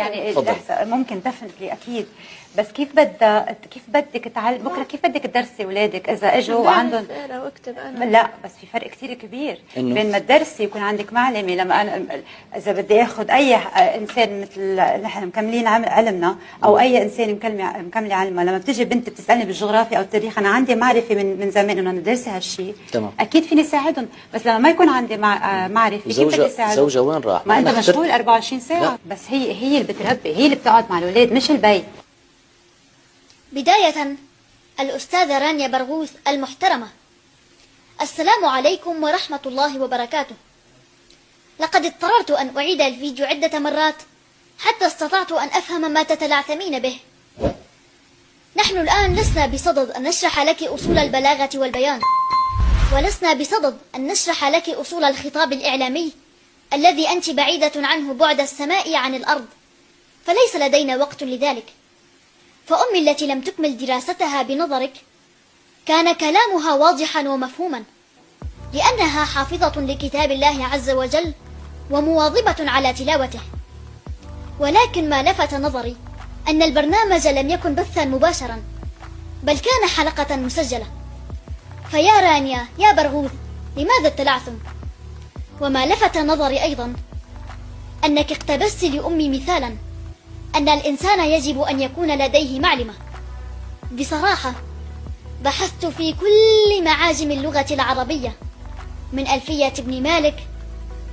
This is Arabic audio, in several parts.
يعني ممكن ديفنتلي اكيد، بس كيف بدك تعلم بكره؟ كيف بدك تدرسي اولادك اذا اجوا وعندهم واكتب انا؟ لا، بس في فرق كثير كبير بين ما تدرسي يكون عندك معلمه. لما انا اذا بدي اخذ اي انسان مثل نحن مكملين علمنا او اي انسان مكمله علمها، لما بتجي بنت بتسالني بالجغرافيا او التاريخ انا عندي معرفه من زمان انه انا دارسه هالشيء، اكيد فيني ساعدهم. بس لما ما يكون عندي معرفه كيف بدي اساعدهم؟ زوجة وين راح؟ ما انت مشغول 24 ساعه لا. بس هي اللي بتربي، هي اللي بتقعد مع الاولاد مش البي. بداية الأستاذة رانيا برغوث المحترمة، السلام عليكم ورحمة الله وبركاته. لقد اضطررت أن أعيد الفيديو عدة مرات حتى استطعت أن أفهم ما تتلعثمين به. نحن الآن لسنا بصدد أن نشرح لك أصول البلاغة والبيان، ولسنا بصدد أن نشرح لك أصول الخطاب الإعلامي الذي أنت بعيدة عنه بعد السماء عن الأرض، فليس لدينا وقت لذلك. فأمي التي لم تكمل دراستها بنظرك كان كلامها واضحا ومفهوما، لأنها حافظة لكتاب الله عز وجل ومواظبة على تلاوته. ولكن ما لفت نظري أن البرنامج لم يكن بثا مباشرا، بل كان حلقة مسجلة. فيا رانيا يا برغوث، لماذا التلعثم؟ وما لفت نظري أيضا أنك اقتبست لأمي مثالا أن الإنسان يجب أن يكون لديه معلمة. بصراحة بحثت في كل معاجم اللغة العربية، من ألفية ابن مالك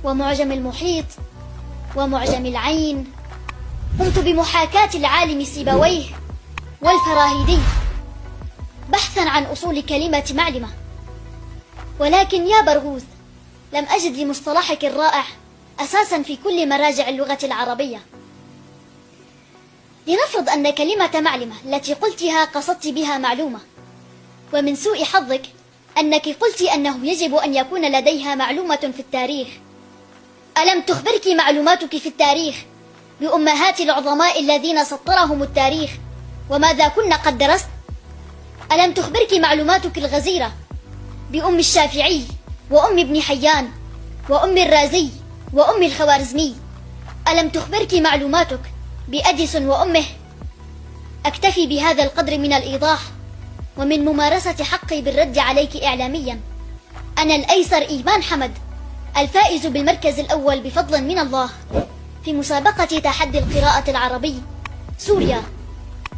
ومعجم المحيط ومعجم العين، قمت بمحاكاة العالم سيبويه والفراهيدي بحثا عن أصول كلمة معلمة. ولكن يا برغوث لم أجد لمصطلحك الرائع أساسا في كل مراجع اللغة العربية. لنفرض أن كلمة معلمة التي قلتها قصدت بها معلومة، ومن سوء حظك أنك قلت أنه يجب أن يكون لديها معلومة في التاريخ. ألم تخبرك معلوماتك في التاريخ بأمهات العظماء الذين سطرهم التاريخ وماذا كن قد درست؟ ألم تخبرك معلوماتك الغزيرة بأم الشافعي وأم ابن حيان وأم الرازي وأم الخوارزمي؟ ألم تخبرك معلوماتك بأديسون وأمه؟ أكتفي بهذا القدر من الإيضاح ومن ممارسة حقي بالرد عليك إعلاميا. أنا الأيسر إيمان حمد، الفائز بالمركز الأول بفضل من الله في مسابقة تحدي القراءة العربي سوريا.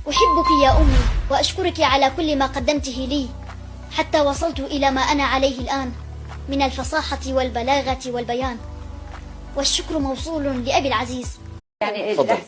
أحبك يا أمي وأشكرك على كل ما قدمته لي حتى وصلت إلى ما أنا عليه الآن من الفصاحة والبلاغة والبيان، والشكر موصول لأبي العزيز. يعني